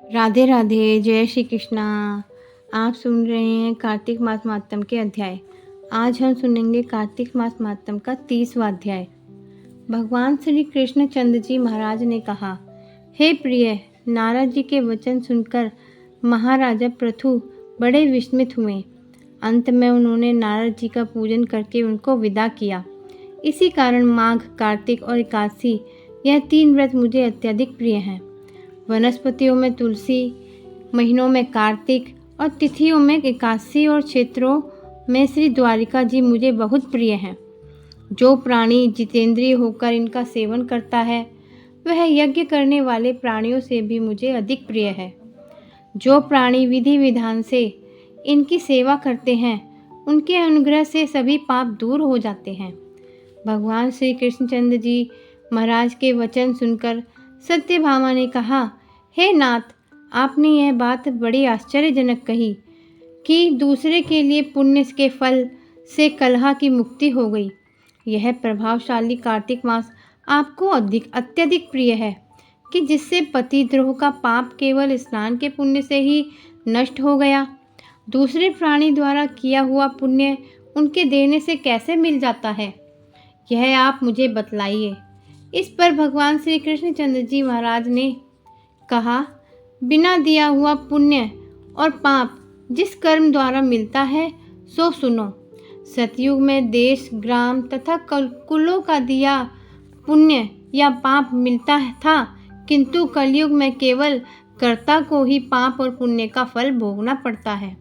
राधे राधे, जय श्री कृष्णा। आप सुन रहे हैं कार्तिक मास महात्म के अध्याय। आज हम सुनेंगे कार्तिक मास महात्म का 30वां अध्याय। भगवान श्री कृष्ण चंद्र जी महाराज ने कहा, हे प्रिय, नारद जी के वचन सुनकर महाराजा पृथु बड़े विस्मित हुए। अंत में उन्होंने नारद जी का पूजन करके उनको विदा किया। इसी कारण माघ, कार्तिक और एकादशी, यह 3 व्रत मुझे अत्यधिक प्रिय हैं। वनस्पतियों में तुलसी, महीनों में कार्तिक और तिथियों में एकादशी और क्षेत्रों में श्री द्वारिका जी मुझे बहुत प्रिय हैं। जो प्राणी जितेंद्रिय होकर इनका सेवन करता है, वह यज्ञ करने वाले प्राणियों से भी मुझे अधिक प्रिय है। जो प्राणी विधि विधान से इनकी सेवा करते हैं, उनके अनुग्रह से सभी पाप दूर हो जाते हैं। भगवान श्री कृष्णचंद्र जी महाराज के वचन सुनकर सत्यभामा ने कहा, हे नाथ, आपने यह बात बड़ी आश्चर्यजनक कही कि दूसरे के लिए पुण्य के फल से कलह की मुक्ति हो गई। यह प्रभावशाली कार्तिक मास आपको अत्यधिक प्रिय है कि जिससे पतिद्रोह का पाप केवल स्नान के पुण्य से ही नष्ट हो गया। दूसरे प्राणी द्वारा किया हुआ पुण्य उनके देने से कैसे मिल जाता है, यह आप मुझे बतलाइए। इस पर भगवान श्री कृष्णचंद्र जी महाराज ने कहा, बिना दिया हुआ पुण्य और पाप जिस कर्म द्वारा मिलता है, सो सुनो। सतयुग में देश, ग्राम तथा कुलों का दिया पुण्य या पाप मिलता था, किंतु कलयुग में केवल कर्ता को ही पाप और पुण्य का फल भोगना पड़ता है।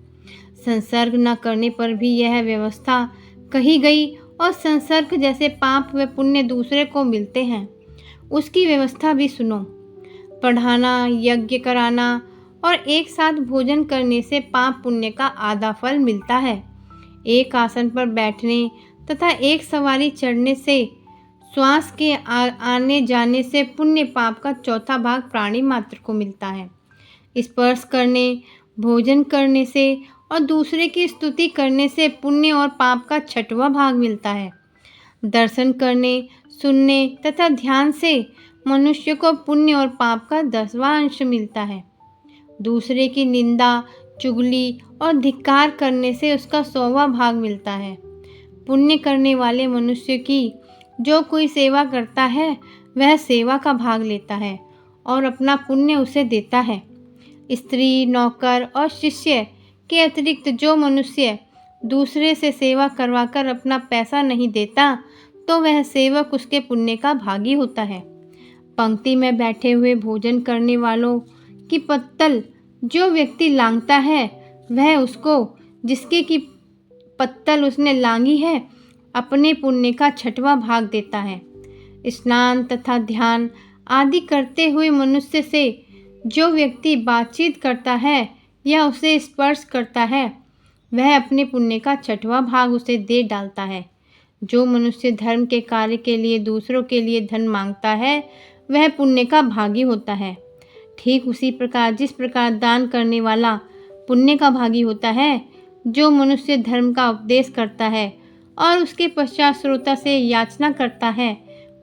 संसर्ग न करने पर भी यह व्यवस्था कही गई और संसर्ग जैसे पाप व पुण्य दूसरे को मिलते हैं, उसकी व्यवस्था भी सुनो। पढ़ाना, यज्ञ कराना और एक साथ भोजन करने से पाप पुण्य का आधा फल मिलता है। एक आसन पर बैठने तथा एक सवारी चढ़ने से, श्वास के आने जाने से पुण्य पाप का चौथा भाग प्राणी मात्र को मिलता है। स्पर्श करने, भोजन करने से और दूसरे की स्तुति करने से पुण्य और पाप का 6वां भाग मिलता है। दर्शन करने, सुनने तथा ध्यान से मनुष्य को पुण्य और पाप का 10वां अंश मिलता है। दूसरे की निंदा, चुगली और धिक्कार करने से उसका 100वां भाग मिलता है। पुण्य करने वाले मनुष्य की जो कोई सेवा करता है, वह सेवा का भाग लेता है और अपना पुण्य उसे देता है। स्त्री, नौकर और शिष्य के अतिरिक्त जो मनुष्य दूसरे से सेवा करवाकर अपना पैसा नहीं देता, तो वह सेवक उसके पुण्य का भागी होता है। पंक्ति में बैठे हुए भोजन करने वालों की पत्तल जो व्यक्ति लांघता है, वह उसको जिसके की पत्तल उसने लांघी है, अपने पुण्य का 6वां भाग देता है। स्नान तथा ध्यान आदि करते हुए मनुष्य से जो व्यक्ति बातचीत करता है या उसे स्पर्श करता है, वह अपने पुण्य का 6वां भाग उसे दे डालता है। जो मनुष्य धर्म के कार्य के लिए दूसरों के लिए धन मांगता है, वह पुण्य का भागी होता है। ठीक उसी प्रकार जिस प्रकार दान करने वाला पुण्य का भागी होता है, जो मनुष्य धर्म का उपदेश करता है और उसके पश्चात श्रोता से याचना करता है,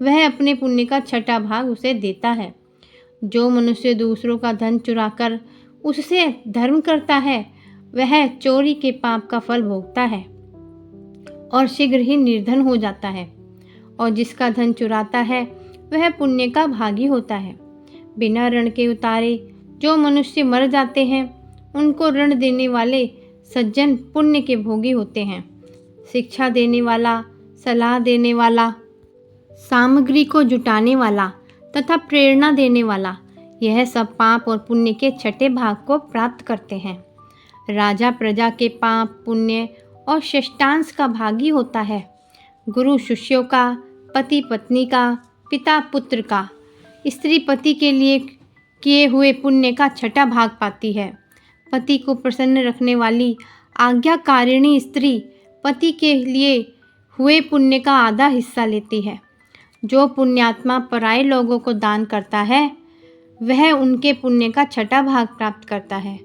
वह अपने पुण्य का 6वां भाग उसे देता है। जो मनुष्य दूसरों का धन चुराकर उससे धर्म करता है, वह चोरी के पाप का फल भोगता है और शीघ्र ही निर्धन हो जाता है। और जिसका धन चुराता है, वह पुण्य का भागी होता है। बिना ऋण के उतारे जो मनुष्य मर जाते हैं, उनको ऋण देने वाले सज्जन पुण्य के भोगी होते हैं। शिक्षा देने वाला, सलाह देने वाला, सामग्री को जुटाने वाला तथा प्रेरणा देने वाला, यह सब पाप और पुण्य के 6ठे भाग को प्राप्त करते हैं। राजा प्रजा के पाप, पुण्य और षष्ठांश का भागी होता है। गुरु शिष्यों का, पति पत्नी का, पिता पुत्र का, स्त्री पति के लिए किए हुए पुण्य का 6ठा भाग पाती है। पति को प्रसन्न रखने वाली आज्ञाकारिणी स्त्री पति के लिए हुए पुण्य का आधा हिस्सा लेती है। जो पुण्यात्मा पराये लोगों को दान करता है, वह उनके पुण्य का 6ठा भाग प्राप्त करता है।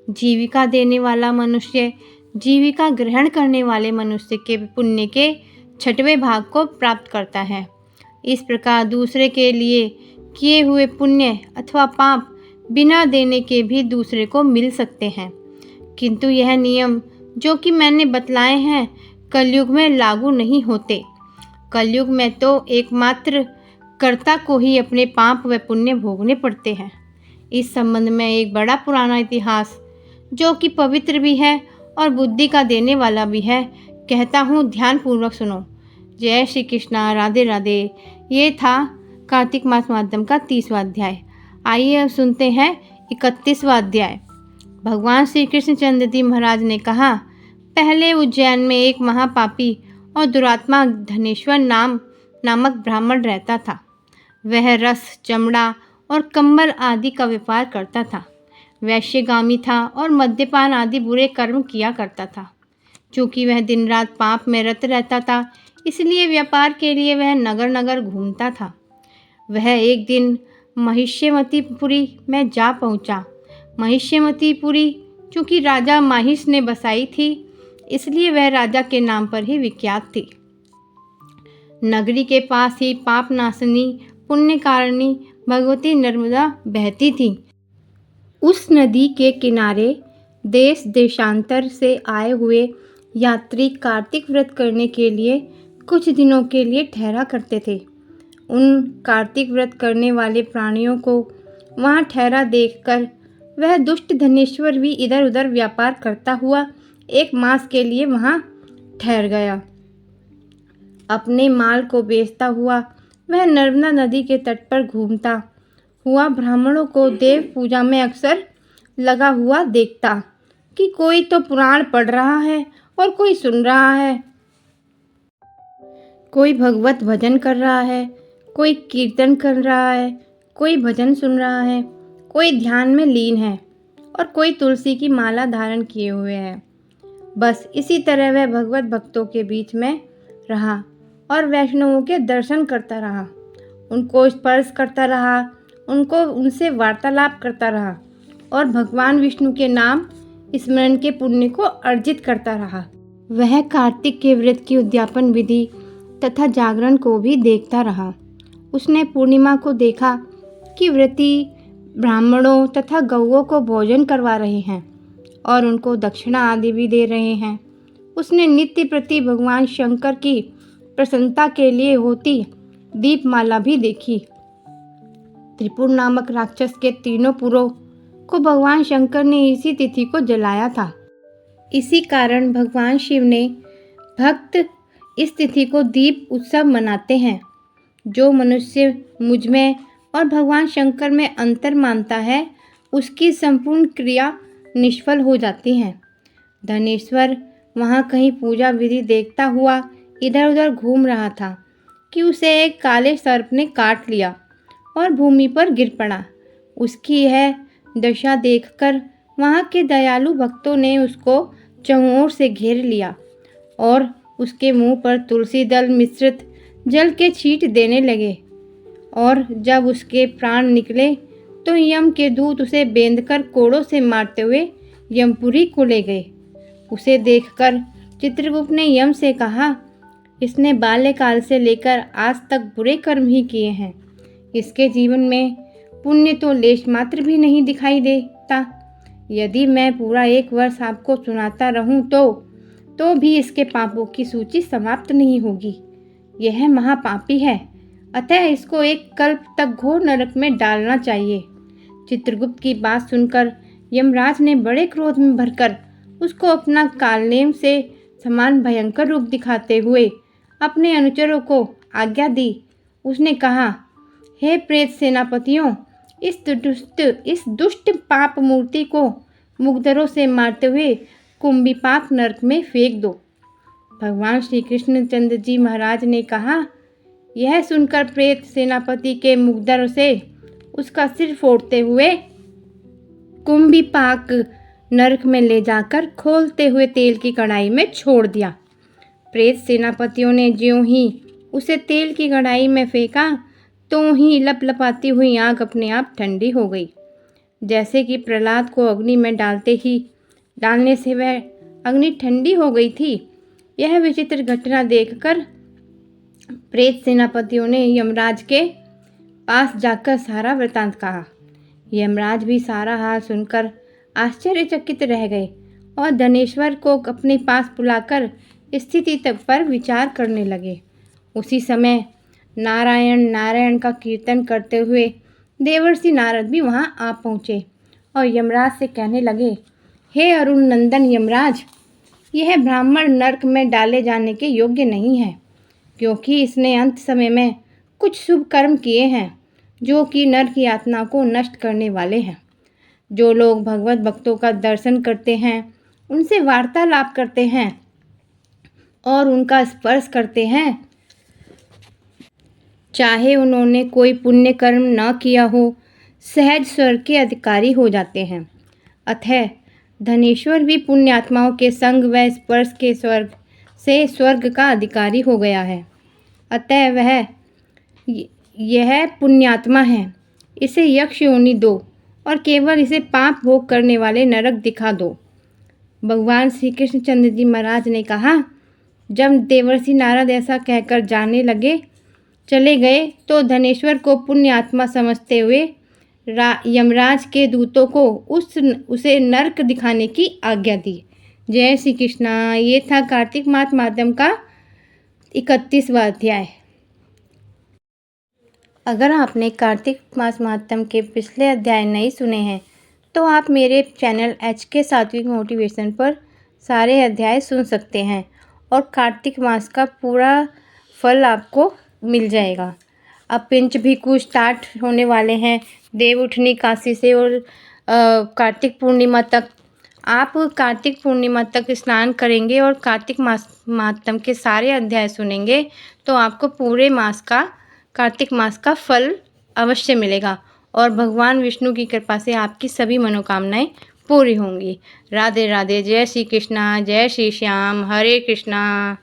जीविका देने वाला मनुष्य जीविका ग्रहण करने वाले मनुष्य के पुण्य के 6वें भाग को प्राप्त करता है। इस प्रकार दूसरे के लिए किए हुए पुण्य अथवा पाप बिना देने के भी दूसरे को मिल सकते हैं, किंतु यह नियम जो कि मैंने बतलाए हैं कलयुग में लागू नहीं होते। कलयुग में तो एकमात्र कर्ता को ही अपने पाप व पुण्य भोगने पड़ते हैं। इस संबंध में एक बड़ा पुराना इतिहास जो कि पवित्र भी है और बुद्धि का देने वाला भी है कहता हूँ, ध्यानपूर्वक सुनो। जय श्री कृष्णा, राधे राधे। ये था कार्तिक मास महात्म का 30वां अध्याय। आइए अब सुनते हैं 31वां अध्याय। भगवान श्री कृष्णचंद्र जी महाराज ने कहा, पहले उज्जैन में एक महापापी और दुरात्मा धनेश्वर नामक ब्राह्मण रहता था। वह रस, चमड़ा और कंबल आदि का व्यापार करता था। वैश्यगामी था और मद्यपान आदि बुरे कर्म किया करता था। चूँकि वह दिन रात पाप में रत रहता था, इसलिए व्यापार के लिए वह नगर नगर घूमता था। वह एक दिन महिष्यमतीपुरी में जा पहुँचा। महिष्यमतीपुरी चूँकि राजा माहिष ने बसाई थी, इसलिए वह राजा के नाम पर ही विख्यात थी। नगरी के पास ही पाप नाशनी पुण्यकारिणी भगवती नर्मदा बहती थी। उस नदी के किनारे देश देशांतर से आए हुए यात्री कार्तिक व्रत करने के लिए कुछ दिनों के लिए ठहरा करते थे। उन कार्तिक व्रत करने वाले प्राणियों को वहाँ ठहरा देखकर वह दुष्ट धनेश्वर भी इधर उधर व्यापार करता हुआ एक मास के लिए वहाँ ठहर गया। अपने माल को बेचता हुआ वह नर्मदा नदी के तट पर घूमता हुआ ब्राह्मणों को देव पूजा में अक्सर लगा हुआ देखता कि कोई तो पुराण पढ़ रहा है और कोई सुन रहा है, कोई भगवत भजन कर रहा है, कोई कीर्तन कर रहा है, कोई भजन सुन रहा है, कोई ध्यान में लीन है और कोई तुलसी की माला धारण किए हुए है। बस इसी तरह वह भगवत भक्तों के बीच में रहा और वैष्णवों के दर्शन करता रहा, उनको स्पर्श करता रहा, उनसे वार्तालाप करता रहा और भगवान विष्णु के नाम स्मरण के पुण्य को अर्जित करता रहा। वह कार्तिक के व्रत की उद्यापन विधि तथा जागरण को भी देखता रहा। उसने पूर्णिमा को देखा कि व्रती ब्राह्मणों तथा गौओं को भोजन करवा रहे हैं और उनको दक्षिणा आदि भी दे रहे हैं। उसने नित्य प्रति भगवान शंकर की प्रसन्नता के लिए होती दीपमाला भी देखी। त्रिपुर नामक राक्षस के तीनों पुरों को भगवान शंकर ने इसी तिथि को जलाया था। इसी कारण भगवान शिव ने भक्त इस तिथि को दीप उत्सव मनाते हैं। जो मनुष्य मुझ में और भगवान शंकर में अंतर मानता है, उसकी संपूर्ण क्रिया निष्फल हो जाती है। धनेश्वर वहाँ कहीं पूजा विधि देखता हुआ इधर उधर घूम रहा था कि उसे एक काले सर्प ने काट लिया और भूमि पर गिर पड़ा। उसकी यह दशा देखकर वहाँ के दयालु भक्तों ने उसको चारों ओर से घेर लिया और उसके मुंह पर तुलसी दल मिश्रित जल के छींट देने लगे। और जब उसके प्राण निकले तो यम के दूत उसे बेंधकर कोड़ों से मारते हुए यमपुरी को ले गए। उसे देखकर चित्रगुप्त ने यम से कहा, इसने बाल्यकाल से लेकर आज तक बुरे कर्म ही किए हैं। इसके जीवन में पुण्य तो लेश मात्र भी नहीं दिखाई देता। यदि मैं पूरा 1 वर्ष आपको सुनाता रहूं तो भी इसके पापों की सूची समाप्त नहीं होगी। यह महापापी है, अतः इसको 1 कल्प तक घोर नरक में डालना चाहिए। चित्रगुप्त की बात सुनकर यमराज ने बड़े क्रोध में भरकर उसको अपना कालनेम से समान भयंकर रूप दिखाते हुए अपने अनुचरों को आज्ञा दी। उसने कहा, हे प्रेत सेनापतियों, इस दुष्ट पाप मूर्ति को मुग्धरों से मारते हुए कुंभीपाक नरक में फेंक दो। भगवान श्री कृष्णचंद्र जी महाराज ने कहा। यह सुनकर प्रेत सेनापति के मुग्धरों से उसका सिर फोड़ते हुए कुंभीपाक नरक में ले जाकर खोलते हुए तेल की कढ़ाई में छोड़ दिया। प्रेत सेनापतियों ने ज्यों ही उसे तेल की कढ़ाई में फेंका, तो ही लपलपाती हुई आग अपने आप ठंडी हो गई। जैसे कि प्रहलाद को अग्नि में डालने से वह अग्नि ठंडी हो गई थी। यह विचित्र घटना देखकर प्रेत सेनापतियों ने यमराज के पास जाकर सारा वृतांत कहा। यमराज भी सारा हाल सुनकर आश्चर्यचकित रह गए और धनेश्वर को अपने पास बुलाकर स्थिति तक पर विचार करने लगे। उसी समय नारायण नारायण का कीर्तन करते हुए देवर्षि नारद भी वहां आ पहुँचे और यमराज से कहने लगे, हे अरुण नंदन यमराज, यह ब्राह्मण नरक में डाले जाने के योग्य नहीं है, क्योंकि इसने अंत समय में कुछ शुभ कर्म किए हैं जो कि नर की आत्मा को नष्ट करने वाले हैं। जो लोग भगवत भक्तों का दर्शन करते हैं, उनसे वार्तालाप करते हैं और उनका स्पर्श करते हैं, चाहे उन्होंने कोई पुण्य कर्म न किया हो, सहज स्वर्ग के अधिकारी हो जाते हैं। अतः धनेश्वर भी पुण्यात्माओं के संग व स्पर्श के स्वर्ग से स्वर्ग का अधिकारी हो गया है। अतः वह यह पुण्यात्मा है, इसे यक्ष योनि दो और केवल इसे पाप भोग करने वाले नरक दिखा दो। भगवान श्री कृष्णचंद्र जी महाराज ने कहा। जब देवर्षि नारद ऐसा कहकर चले गए तो धनेश्वर को पुण्य आत्मा समझते हुए यमराज के दूतों को उसे नरक दिखाने की आज्ञा दी। जय श्री कृष्णा। ये था कार्तिक मास महात्म्य का 31वां अध्याय। अगर आपने कार्तिक मास महात्म्य के पिछले अध्याय नहीं सुने हैं तो आप मेरे चैनल HK सात्विक मोटिवेशन पर सारे अध्याय सुन सकते हैं और कार्तिक मास का पूरा फल आपको मिल जाएगा। अब पंच भिक्षु स्टार्ट होने वाले हैं देव उठनी काशी से और कार्तिक पूर्णिमा तक। आप कार्तिक पूर्णिमा तक स्नान करेंगे और कार्तिक मास महात्म्य के सारे अध्याय सुनेंगे तो आपको पूरे कार्तिक मास का फल अवश्य मिलेगा और भगवान विष्णु की कृपा से आपकी सभी मनोकामनाएं पूरी होंगी। राधे राधे। जय श्री कृष्णा। जय श्री श्याम। हरे कृष्णा।